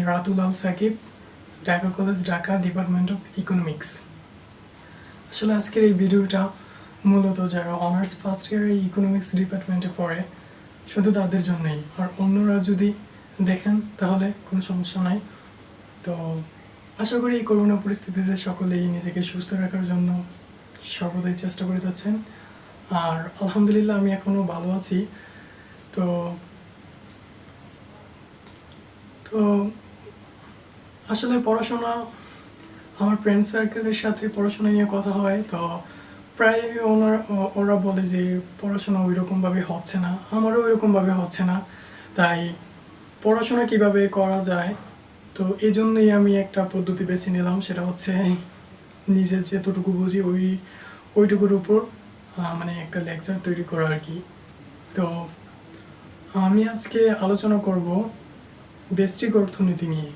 Ratul Al Sakib, Dhaka college, Dhaka, department of economics. আসলে আজকের এই ভিডিওটা মূলত যারা অনার্স ফার্স্ট ইয়ারে ইকোনমিক্স ডিপার্টমেন্টে পড়ে শুধু তাদের জন্যই, আর অন্যরা যদি দেখেন তাহলে কোনো সমস্যা নাই। তো আশা করি এই করোনা পরিস্থিতিতে সকলেই নিজেকে সুস্থ রাখার জন্য সর্বদাই চেষ্টা করে যাচ্ছেন, আর আলহামদুলিল্লাহ আমি এখনও ভালো আছি। তো তো আসলে পড়াশোনা, আমার ফ্রেন্ড সার্কেলের সাথে পড়াশোনা নিয়ে কথা হয়, তো প্রায় ওরা বলে যে পড়াশোনা ওই রকমভাবে হচ্ছে না, আমারও ওই রকমভাবে হচ্ছে না, তাই পড়াশোনা কিভাবে করা যায়। তো এই জন্যই আমি একটা পদ্ধতি বেছে নিলাম, সেটা হচ্ছে নিজে যেতটুকু বুঝি ওইটুকুর উপর মানে একটা লেকচার তৈরি করা আর কি। তো আমি আজকে আলোচনা করব ব্যষ্টিক অর্থনীতি নিয়ে।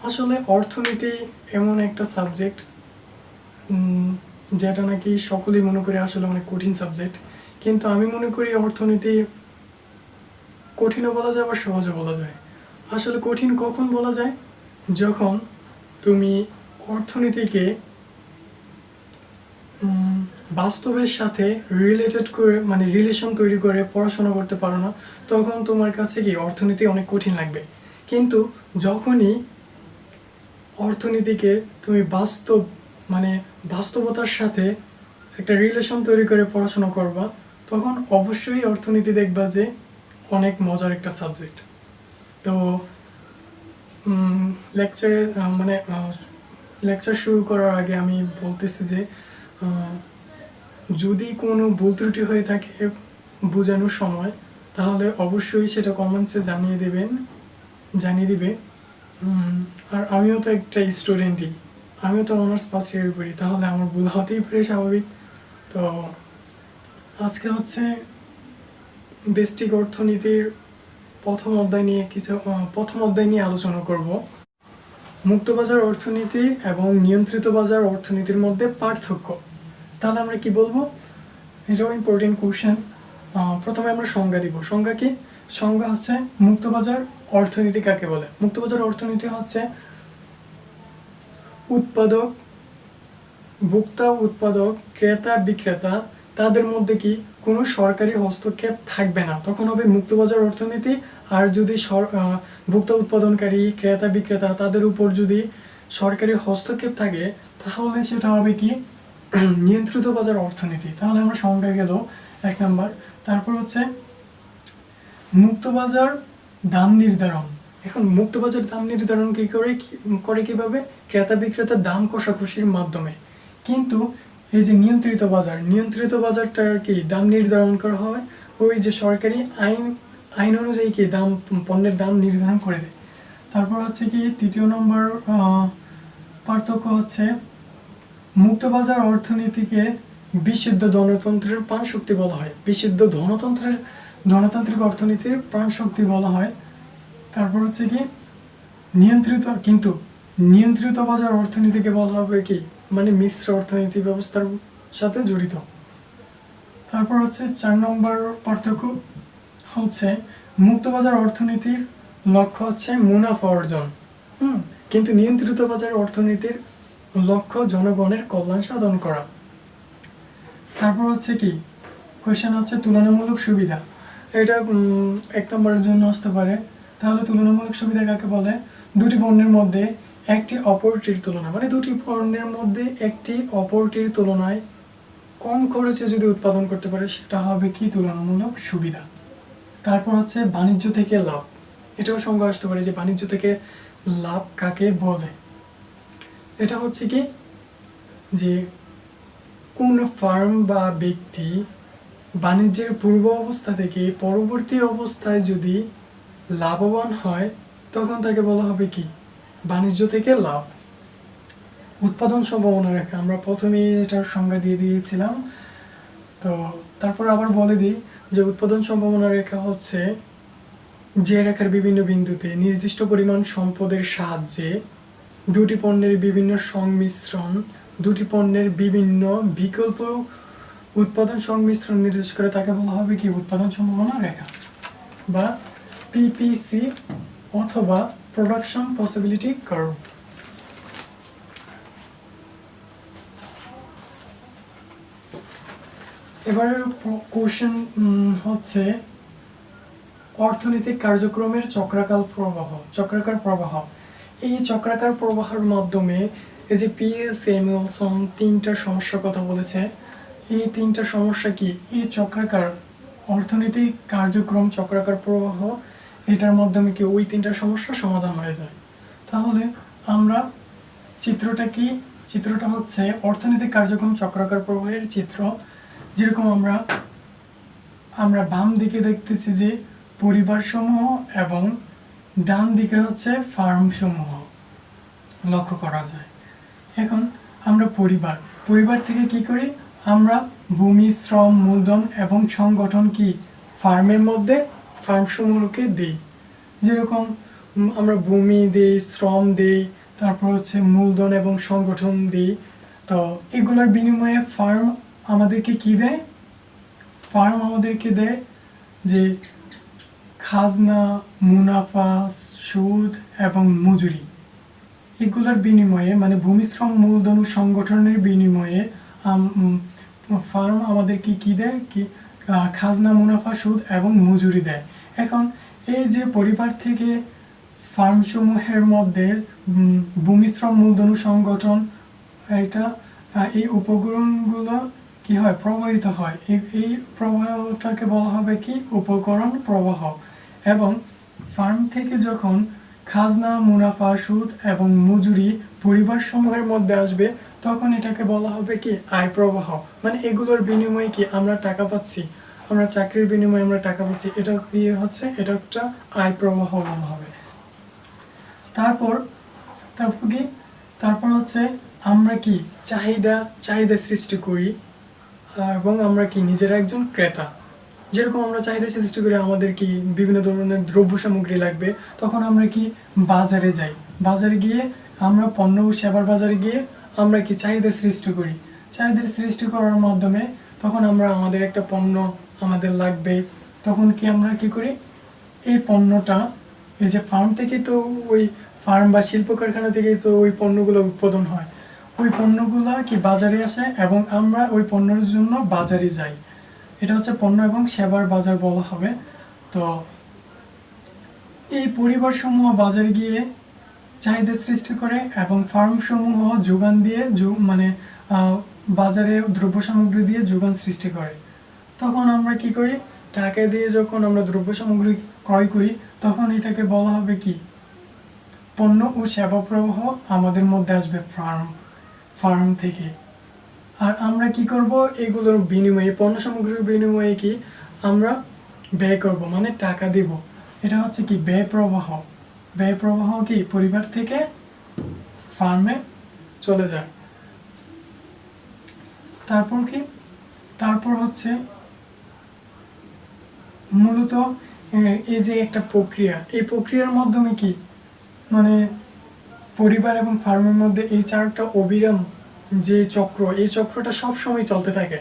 আসলে অর্থনীতি এমন একটা সাবজেক্ট যেটা নাকি সকলেই মনে করে আসলে অনেক কঠিন সাবজেক্ট, কিন্তু আমি মনে করি অর্থনীতি কঠিনও বলা যায় আবার সহজও বলা যায়। আসলে কঠিন কখন বলা যায়? যখন তুমি অর্থনীতিকে বাস্তবের সাথে রিলেটেড করে, মানে রিলেশন তৈরি করে পড়াশোনা করতে পারো না, তখন তোমার কাছে কি অর্থনীতি অনেক কঠিন লাগবে। কিন্তু যখনই অর্থনীতিকে তুমি মানে বাস্তবতার সাথে একটা রিলেশন তৈরি করে পড়াশোনা করবা, তখন অবশ্যই অর্থনীতি দেখবা যে অনেক মজার একটা সাবজেক্ট। তো লেকচার শুরু করার আগে আমি বলতেছি যে যদি কোনো ভুল ত্রুটি হয়ে থাকে বোঝানোর সময়, তাহলে অবশ্যই সেটা কমেন্টসে জানিয়ে দিবে। আর আমিও তো একটা স্টুডেন্টই, আমিও তো অনার্স ফার্স্ট ইয়ারে পড়ি, তাহলে আমার ভুল হতেই পারে, স্বাভাবিক। তো আজকে হচ্ছে ব্যষ্টিক অর্থনীতির প্রথম অধ্যায় নিয়ে আলোচনা করব। মুক্তবাজার অর্থনীতি এবং নিয়ন্ত্রিত বাজার অর্থনীতির মধ্যে পার্থক্য। তাহলে আমরা কি বলবো? এটাও ইম্পর্টেন্ট কোশ্চেন। প্রথমে আমরা সংজ্ঞা দিব। সংজ্ঞা হচ্ছে মুক্তবাজার অর্থনীতি কাকে বলে? মুক্তবাজার অর্থনীতি হচ্ছে উৎপাদক, ক্রেতা, বিক্রেতা, তাদের মধ্যে কি কোনো সরকারি হস্তক্ষেপ থাকবে না, তখন হবে মুক্তবাজার অর্থনীতি। আর যদি ভোক্তা উৎপাদনকারী, ক্রেতা, বিক্রেতা, তাদের উপর যদি সরকারি হস্তক্ষেপ থাকে, তাহলে সেটা হবে কি নিয়ন্ত্রিত বাজার অর্থনীতি। তাহলে আমরা সংজ্ঞা গেল 1 নাম্বার। তারপর হচ্ছে মুক্তবাজার দাম নির্ধারণ। এখন মুক্তবাজার দাম নির্ধারণ করে কিভাবে? ক্রেতা বিক্রেতার দাম কষাকষির মাধ্যমে। কিন্তু এই যে নিয়ন্ত্রিত বাজারটার কি দাম নির্ধারণ করা হয় ওই যে সরকারি আইন অনুযায়ী কি পণ্যের দাম নির্ধারণ করে দেয়। তারপর হচ্ছে কি 3 নম্বর পার্থক্য হচ্ছে মুক্তবাজার অর্থনীতিকে বিশুদ্ধ ধনতন্ত্রের প্রাণশক্তি বলা হয়। বিশুদ্ধ ধনতান্ত্রিক অর্থনীতির প্রাণশক্তি বলা হয়। তারপর হচ্ছে কি নিয়ন্ত্রিত বাজার অর্থনীতিকে বলা হবে কি মানে মিশ্র অর্থনীতি ব্যবস্থার সাথে জড়িত। তারপর হচ্ছে 4 নম্বর পার্থক্য হচ্ছে মুক্তবাজার অর্থনীতির লক্ষ্য হচ্ছে মুনাফা অর্জন, কিন্তু নিয়ন্ত্রিত বাজার অর্থনীতির লক্ষ্য জনগণের কল্যাণ সাধন করা। তারপর হচ্ছে কি কোয়েশ্চেন হচ্ছে তুলনামূলক সুবিধা। এটা 1 নম্বরের জন্য আসতে পারে। তাহলে তুলনামূলক সুবিধা কাকে বলে? দুটি পণ্যের মধ্যে একটি অপরটির তুলনায়, মানে দুটি পণ্যের মধ্যে একটি অপরটির তুলনায় কম খরচে যদি উৎপাদন করতে পারে, সেটা হবে কি তুলনামূলক সুবিধা। তারপর হচ্ছে বাণিজ্য থেকে লাভ। এটাও সংজ্ঞা আসতে পারে যে বাণিজ্য থেকে লাভ কাকে বলে। এটা হচ্ছে কি যে কোন ফার্ম বা ব্যক্তি বাণিজ্যের পূর্ব অবস্থা থেকে পরবর্তী অবস্থায় যদি লাভবান হয়, তখন তাকে বলা হবে কি বাণিজ্য থেকে লাভ। উৎপাদন সম্ভাবনা রেখা, আমরা প্রথমেই এটার সংজ্ঞা দিয়ে দিয়েছিলাম। তো তারপর আবার বলে দিই যে উৎপাদন সম্ভাবনা রেখা হচ্ছে যে রেখার বিভিন্ন বিন্দুতে নির্দিষ্ট পরিমাণ সম্পদের সাহায্যে দুটি পণ্যের বিভিন্ন সংমিশ্রণ, দুটি পণ্যের বিভিন্ন বিকল্প উৎপাদন সংমিশ্রণ নির্দেশ করে, তাকে বলা হবে কি উৎপাদন সম্ভাবনা রেখা বা পিপিসি অথবা প্রোডাকশন পসিবিলিটি কার্ভ। এবারের কোশ্চেন হচ্ছে অর্থনৈতিক কার্যক্রমের চক্রাকার প্রবাহ। এই চক্রাকার প্রবাহের মাধ্যমে এই যে P.A. স্যামুয়েলসন 3টা সমস্যার কথা বলেছে, এই 3টা সমস্যা কি? এই চক্রাকার অর্থনৈতিক কার্যক্রম চক্রাকার প্রবাহ, এটার মাধ্যমে কি ওই 3টা সমস্যা সমাধান হয়ে যায়। তাহলে আমরা চিত্রটা কি? চিত্রটা হচ্ছে অর্থনৈতিক কার্যক্রম চক্রাকার প্রবাহের চিত্র। যেরকম আমরা বাম দিকে দেখতেছি যে পরিবার সমূহ এবং ডান দিকে হচ্ছে ফার্ম সমূহ লক্ষ্য করা যায়। এখন আমরা পরিবার থেকে কি করি? আমরা ভূমি, শ্রম, মূলধন এবং সংগঠন কি ফার্মের মধ্যে ফার্ম সমূহকে দিই। যেরকম আমরা ভূমি দিই, শ্রম দিই, তারপর হচ্ছে মূলধন এবং সংগঠন দিই। তো এগুলোর বিনিময়ে ফার্ম আমাদেরকে কি দেয়? ফার্ম আমাদেরকে দেয় যে খাজনা, মুনাফা, সুদ এবং মজুরি। এগুলোর বিনিময়ে মানে ভূমি, শ্রম, মূলধন ও সংগঠনের বিনিময়ে ফার্ম আমাদেরকে কি দেয়? কি খাজনা, মুনাফা, সুদ এবং মজুরি দেয়। এখন এই যে পরিবার থেকে ফার্মসমূহের মধ্যে ভূমি, শ্রম, মূলধন ও সংগঠন, এই উপকরণগুলো কি হয়? প্রবাহিত হয়। এই প্রবাহটাকে বলা হবে কি? উপকরণ প্রবাহ। এবং ফার্ম থেকে যখন খাজনা, মুনাফা, সুদ এবং মজুরি পরিবার সমূহের মধ্যে আসবে, তখন এটাকে বলা হবে কি? আয় প্রবাহ। মানে এগুলোর বিনিময়ে কি আমরা টাকা পাচ্ছি, আমরা চাকরির বিনিময়ে আমরা টাকা পাচ্ছি, এটা কি হচ্ছে? এটা একটা আয় প্রবাহ বলা হবে। তারপর কি? তারপর হচ্ছে আমরা কি চাহিদা সৃষ্টি করি, এবং আমরা কি নিজেরা একজন ক্রেতা। যেরকম আমরা চাহিদা সৃষ্টি করি, আমাদের কি বিভিন্ন ধরনের দ্রব্য সামগ্রী লাগবে, তখন আমরা কি বাজারে যাই। বাজারে গিয়ে আমরা পণ্য ও সেবার বাজারে গিয়ে আমরা কি চাহিদা সৃষ্টি করি। চাহিদা সৃষ্টি করার মাধ্যমে তখন আমাদের একটা পণ্য আমাদের লাগবে, তখন কি আমরা কি করি? এই পণ্যটা এই যে ফার্ম থেকে তো ওই ফার্ম বা শিল্প কারখানা থেকে তো ওই পণ্যগুলো উৎপাদন হয়, ওই পণ্যগুলো কি বাজারে আসে এবং আমরা ওই পণ্যের জন্য বাজারে যাই। এটা হচ্ছে পণ্য এবং সেবার বাজার বলা হবে। তো এই পরিবার সমূহ বাজারে গিয়ে চাহিদা সৃষ্টি করে এবং ফার্ম সমূহ যোগান দিয়ে মানে বাজারে দ্রব্য সামগ্রী দিয়ে যোগান সৃষ্টি করে। তখন আমরা কি করি? টাকা দিয়ে যখন আমরা দ্রব্য সামগ্রী ক্রয় করি, তখন এটাকে বলা হবে কি? পণ্য ও সেবা প্রবাহ আমাদের মধ্যে আসবে ফার্ম থেকে। আর আমরা কি করব? এগুলোর বিনিময়ে, পণ্য সামগ্রীর বিনিময়ে কি আমরা ব্যয় করব, মানে টাকা দেব। এটা হচ্ছে কি? ব্যয় প্রবাহ। ব্যয় প্রবাহ কি পরিবার থেকে ফার্মে চলে যায়। তারপর কি? তারপর হচ্ছে মূলত এই যে একটা প্রক্রিয়া, এই প্রক্রিয়ার মাধ্যমে কি মানে পরিবার এবং ফার্মের মধ্যে এই চারটা অবিরাম যে চক্র, এই চক্রটা সব সময় চলতে থাকে।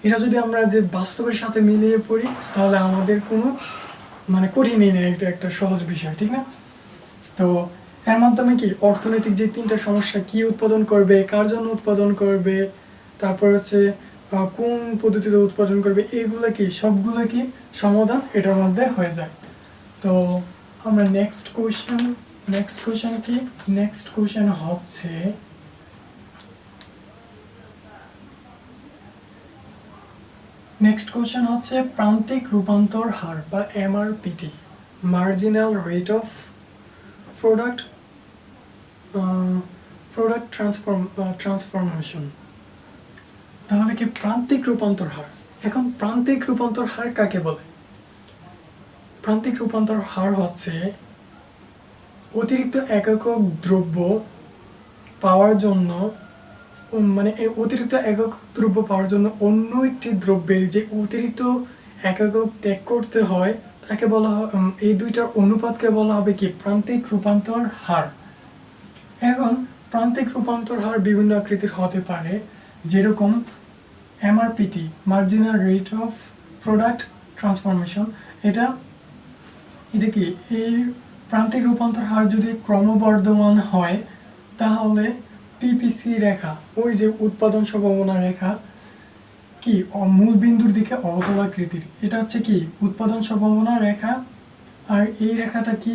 এটা যদি আমরা যে বাস্তবের সাথে মিলিয়ে পড়ি, তাহলে আমাদের কোনো মানে কঠিনই নেই, এটা একটা সহজ বিষয়, ঠিক না? তো এর মাধ্যমে কি অর্থনৈতিক যে 3টা সমস্যা, কি উৎপাদন করবে, কার জন্য উৎপাদন করবে, তারপর হচ্ছে কোন পদ্ধতিতে উৎপাদন করবে, এইগুলো কি সবগুলো কি সমাধান এটার মধ্যে হয়ে যায়। তো আমরা নেক্সট কোশ্চেন কি? নেক্সট কোশ্চেন হচ্ছে প্রান্তিক রূপান্তর হার বা MRPT, marginal rate of product transformation. তাহলে কি প্রান্তিক রূপান্তর হার? এখন প্রান্তিক রূপান্তর হার কাকে বলে? প্রান্তিক রূপান্তর হার হচ্ছে অতিরিক্ত একক দ্রব্য পাওয়ার জন্য, মানে অতিরিক্ত একক দ্রব্য পাওয়ার জন্য অন্য একটি দ্রব্যের যে অতিরিক্ত একক ত্যাগ করতে হয়, তাকে বলা হয়, এই দুইটার অনুপাতকে বলা হবে কি? প্রান্তিক রূপান্তর হার। এখন প্রান্তিক রূপান্তর হার বিভিন্ন আকৃতির হতে পারে, যেরকম MRPT, marginal rate of product transformation. এটা কি? এই প্রান্তিক রূপান্তর হার যদি ক্রমবর্ধমান হয় তাহলে পিপিসি রেখা, ওই যে উৎপাদন সম্ভাবনা রেখা কি মূল বিন্দুর দিকে অবতলাকৃতির, এটা হচ্ছে কি উৎপাদন সম্ভাবনা রেখা, আর এই রেখাটা কি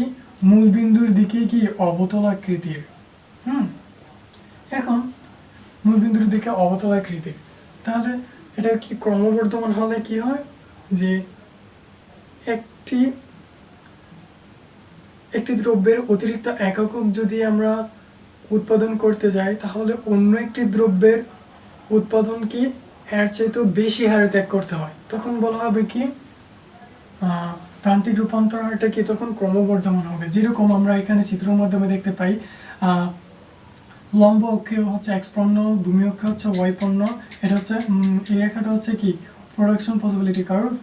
মূল বিন্দুর দিকে কি অবতলাকৃতির। এখন মূল বিন্দুর দিকে অবতলাকৃতির, তাহলে এটা কি ক্রমবর্ধমান হলে কি হয় যে একটি দ্রব্যের অতিরিক্ত একক যদি আমরা উৎপাদন করতে যাই তাহলে অন্য একটি দ্রব্যের উৎপাদন কি এর চাইতেও বেশি হারে ত্যাগ করতে হয়, তখন বলা হবে কি প্রান্তিক রূপান্তর হারটা কি তখন ক্রমবর্ধমান হবে। যেরকম আমরা এখানে চিত্রের মাধ্যমে দেখতে পাই লম্ব অক্ষে হচ্ছে এক্স পণ্য, ভূমি অক্ষে হচ্ছে ওয়াই পণ্য, এটা হচ্ছে এই রেখাটা হচ্ছে কি প্রোডাকশন পসিবিলিটি কার্ভ।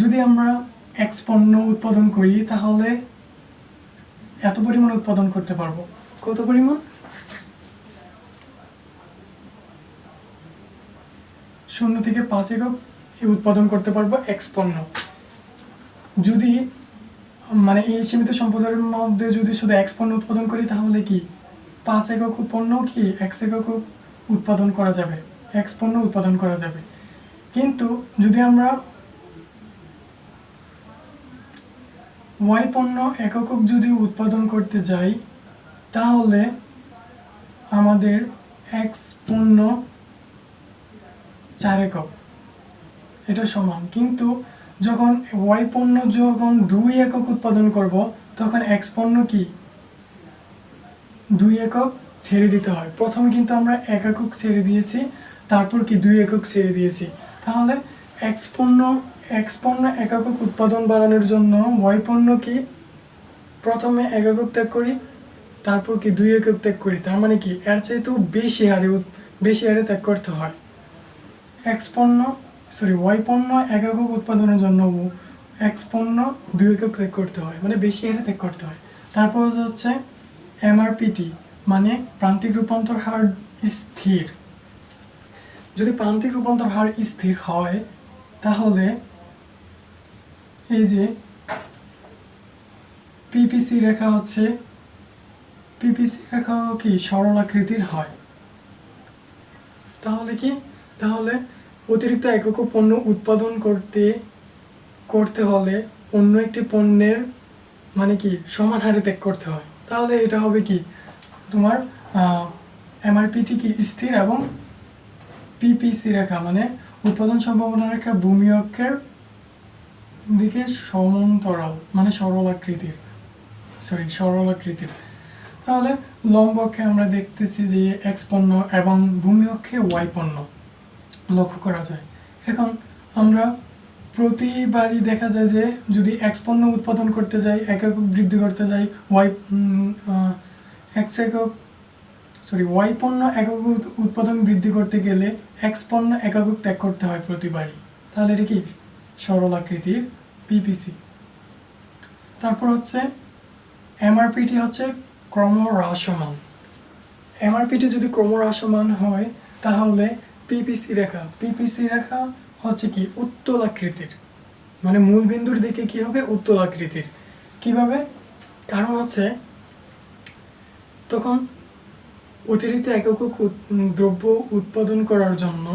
যদি আমরা এক্স পণ্য উৎপাদন করি তাহলে এত পরিমাণ উৎপাদন করতে পারবো, কত পরিমাণ 0 থেকে 5 একক উৎপাদন করতে পারবো এক্স পণ্য। যদি মানে এই সীমিত সম্পদের মধ্যে যদি শুধু এক্স পণ্য উৎপাদন করি তাহলে কি 5 একক পণ্য কি এক্স একক উৎপাদন করা যাবে, এক্স পণ্য উৎপাদন করা যাবে। কিন্তু যদি আমরা ওয়াই পণ্য একক যদি উৎপাদন করতে যাই তাহলে আমাদের এক্স পণ্য 4 একক এটা সমান, কিন্তু যখন ওয়াই পণ্য যখন 2 একক উৎপাদন করব তখন এক্স পণ্য কি 2 একক ছেড়ে দিতে হয়। প্রথমে কিন্তু আমরা 1 একক ছেড়ে দিয়েছি, তারপর কি 2 একক ছেড়ে দিয়েছি, তাহলে এক্স পণ্য 1 একক উৎপাদন বাড়ানোর জন্য ওয়াই পণ্য কি প্রথমে 1 একক ত্যাগ করি, তারপর কি 2 একক ত্যাগ করি, তার মানে কি এর চাইতেও বেশি হারে ত্যাগ করতে হয়। ওয়াই পণ্য 1 একক উৎপাদনের জন্য এক্স পণ্য 2 একক ত্যাগ করতে হয়, মানে বেশি হারে ত্যাগ করতে হয়। তারপর হচ্ছে এমআরপিটি মানে প্রান্তিক রূপান্তর হার স্থির। যদি প্রান্তিক রূপান্তর হার স্থির হয় তাহলে এই যে পিপিসি রেখা হচ্ছে পিপিসি রেখা কি সরলাকৃতির হয়। তাহলে অতিরিক্ত একক পণ্য উৎপাদন করতে হলে অন্য একটি পণ্যের মানে কি সমান হারে ত্যাগ করতে হয়, তাহলে এটা হবে কি তোমার এমআরপিটি কি স্থির এবং পিপিসি রেখা মানে উৎপাদন সম্ভাবনা রেখা ভূমি অক্ষের দিকে সমান্তরাল মানে সরলাকৃতির। তাহলে লম্ব অক্ষে আমরা দেখতেছি যে এক্স পণ্য এবং ভূমি অক্ষে ওয়াই পণ্য লক্ষ্য করা যায়। এখন আমরা প্রতিবারই দেখা যায় যে যদি এক্স পণ্য উৎপাদন করতে যাই 1 একক বৃদ্ধি করতে যাই ওয়াই পণ্য একক উৎপাদন বৃদ্ধি করতে গেলে এক্স পণ্য 1 একক ত্যাগ করতে হয় প্রতিবারই, তাহলে এটা কি সরলাকৃতির পিপিসি। তারপর হচ্ছে এমআরপিটি হচ্ছে ক্রমহ্রাসমান। এমআরপিটি যদি ক্রমহ্রাসমান হয় তাহলে পিপিসি রেখা হচ্ছে কি উত্তলাকৃতির, মানে মূল বিন্দুর দিকে কি হবে উত্তলাকৃতির। কিভাবে? কারণ হচ্ছে তখন অতিরিক্ত একক দ্রব্য উৎপাদন করার জন্য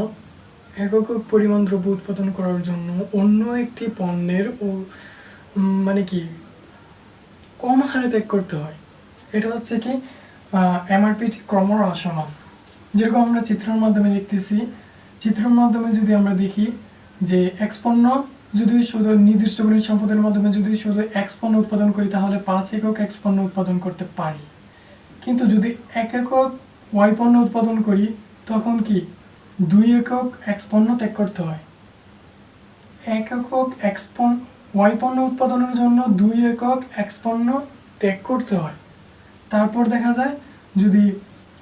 পরিমাণ দ্রব্য উৎপাদন করার জন্য অন্য একটি পণ্যের মানে কি কম হারে ত্যাগ করতে হয়। এটা হচ্ছে কি এমআরপিটি ক্রমহ্রাসমান। যেরকম আমরা চিত্রের মাধ্যমে দেখতেছি, চিত্রের মাধ্যমে যদি আমরা দেখি যে এক্স পণ্য যদি শুধু নির্দিষ্ট পরিমাণ সম্পদের মাধ্যমে যদি শুধু এক্স পণ্য উৎপাদন করি তাহলে 5 একক এক্স পণ্য উৎপাদন করতে পারি, কিন্তু যদি 1 একক ওয়াই পণ্য উৎপাদন করি তখন কি 2 একক এক্স পণ্য ত্যাগ করতে হয়। 1 একক ওয়াই পণ্য উৎপাদনের জন্য 2 একক এক্স পণ্য ত্যাগ করতে হয়। তারপর দেখা যায় যদি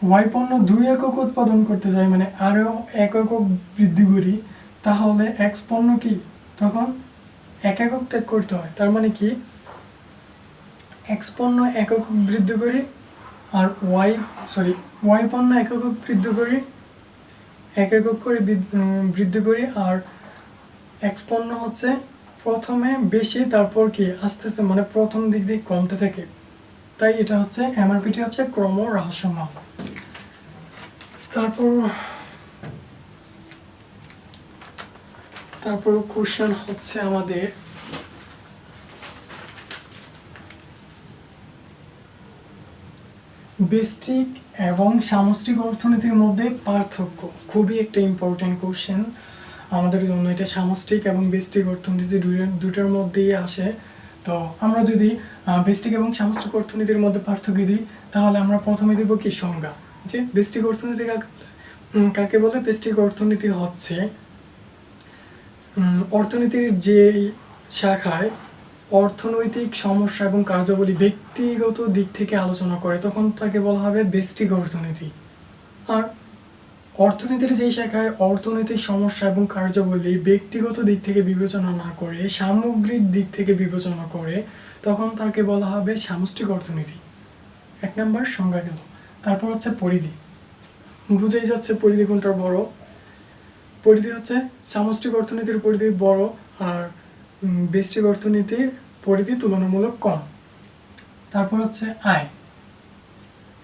ওয়াই পণ্য 2 একক উৎপাদন করতে যায় মানে আরও 1 একক বৃদ্ধি করি তাহলে এক্স পণ্য কি তখন 1 একক ত্যাগ করতে হয়। তার মানে কি এক্স পণ্য 1 একক বৃদ্ধি করি আর ওয়াই পণ্য 1 একক বৃদ্ধি করি 1 একক করে বৃদ্ধি করি আর এক্স পণ্য হচ্ছে প্রথমে বেশি, তারপর কি আস্তে আস্তে মানে প্রথম দিক দিয়ে কমতে থাকে, তাই এটা হচ্ছে এমআরপিটি হচ্ছে ক্রম হ্রাসমান। তারপর কোশ্চেন হচ্ছে আমাদের ব্যষ্টিক এবং সামষ্টিক অর্থনীতির মধ্যে পার্থক্য। খুবই একটা ইম্পর্টেন্ট কোশ্চেন আমাদের জন্য। এটা সামষ্টিক এবং ব্যষ্টিক অর্থনীতি দুটার মধ্যেই আসে। তো আমরা যদি ব্যষ্টিক এবং সামষ্টিক অর্থনীতির মধ্যে পার্থক্য দিই, তাহলে আমরা প্রথমে দেব কি সংজ্ঞা, যে ব্যষ্টিক অর্থনীতি কাকে বলে। ব্যষ্টিক অর্থনীতি হচ্ছে অর্থনীতির যে শাখায় অর্থনৈতিক সমস্যা এবং কার্যাবলী ব্যক্তিগত দিক থেকে আলোচনা করে, তখন তাকে বলা হবে ব্যষ্টিক অর্থনীতি। আর অর্থনীতির যেই শাখায় অর্থনৈতিক সমস্যা এবং কার্যাবলী ব্যক্তিগত দিক থেকে বিবেচনা না করে সামগ্রিক দিক থেকে বিবেচনা করে, তখন তাকে বলা হবে সামষ্টিক অর্থনীতি। 1 নম্বর সংজ্ঞা গেল। তারপর হচ্ছে পরিধি। বুঝেই যাচ্ছে পরিধি কোনটা বড়। পরিধি হচ্ছে সামষ্টিক অর্থনীতির পরিধি বড়, আর ব্যষ্টিক অর্থনীতির পরিধি তুলনামূলক কম। তারপর হচ্ছে আয়।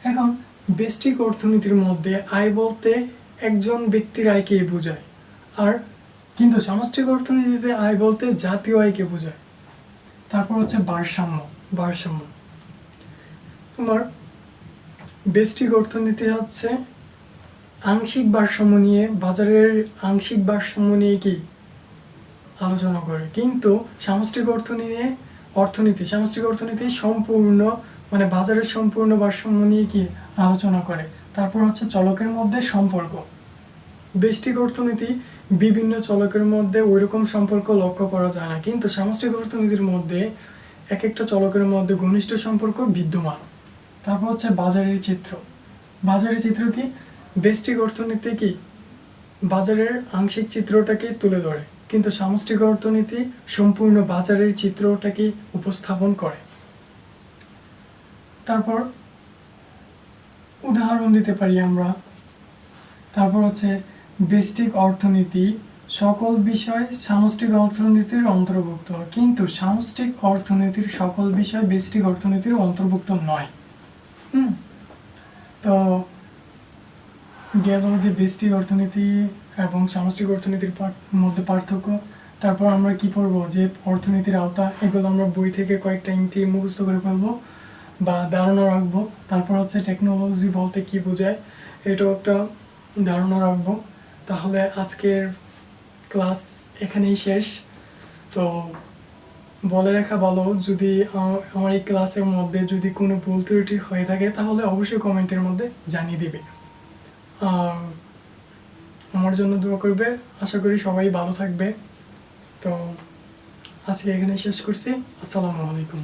এখন ব্যষ্টিক অর্থনীতির মধ্যে আয় বলতে একজন ব্যক্তির আয়কে বোঝায়, আর কিন্তু সামষ্টিক অর্থনীতিতে আয় বলতে জাতীয় আয়কে বোঝায়। তারপর হচ্ছে ভারসাম্য। তোমার ব্যষ্টিক অর্থনীতি হচ্ছে আংশিক ভারসাম্য নিয়ে, বাজারের আংশিক ভারসাম্য নিয়ে কি আলোচনা করে, কিন্তু সামষ্টিক অর্থনীতি সম্পূর্ণ মানে বাজারের সম্পূর্ণ ভারসাম্য নিয়ে কি আলোচনা করে। তারপর হচ্ছে চলকের মধ্যে সম্পর্ক। ব্যষ্টিক অর্থনীতি বিভিন্ন চলকের মধ্যে ওইরকম সম্পর্ক লক্ষ্য করা যায় না, কিন্তু সামষ্টিক অর্থনীতির মধ্যে এক একটা চলকের মধ্যে ঘনিষ্ঠ সম্পর্ক বিদ্যমান। তারপর হচ্ছে বাজারের চিত্র কি, ব্যষ্টিক অর্থনীতি কি বাজারের আংশিক চিত্রটাকে তুলে ধরে, কিন্তু সামষ্টিক অর্থনীতি সম্পূর্ণ বাজারের চিত্রটাকে উপস্থাপন করে। তারপর উদাহরণ দিতে পারি আমরা। তারপর হচ্ছে ব্যষ্টিক অর্থনীতি সকল বিষয় সামষ্টিক অর্থনীতির অন্তর্ভুক্ত, কিন্তু সামষ্টিক অর্থনীতির সকল বিষয় ব্যষ্টিক অর্থনীতির অন্তর্ভুক্ত নয়। তো গেল যে ব্যষ্টিক অর্থনীতি এবং সামষ্টিক অর্থনীতির মধ্যে পার্থক্য। তারপর আমরা কি পড়বো, যে অর্থনীতির আওতা, এগুলো আমরা বই থেকে কয়েকটা ইংটি মুখস্থ করে ফেলবো বা ধারণা রাখবো। তারপর হচ্ছে টেকনোলজি বলতে কি বোঝায়, এটাও একটা ধারণা রাখবো। তাহলে আজকের ক্লাস এখানেই শেষ। তো বলে রাখা ভালো, যদি আমার এই ক্লাসের মধ্যে যদি কোনো ভুল ত্রুটি হয়ে থাকে, তাহলে অবশ্যই কমেন্টের মধ্যে জানিয়ে দিবে। আমার জন্য দোয়া করবে। আশা করি সবাই ভালো থাকবে। তো আজকে এখানে শেষ করছি। আসসালামু আলাইকুম।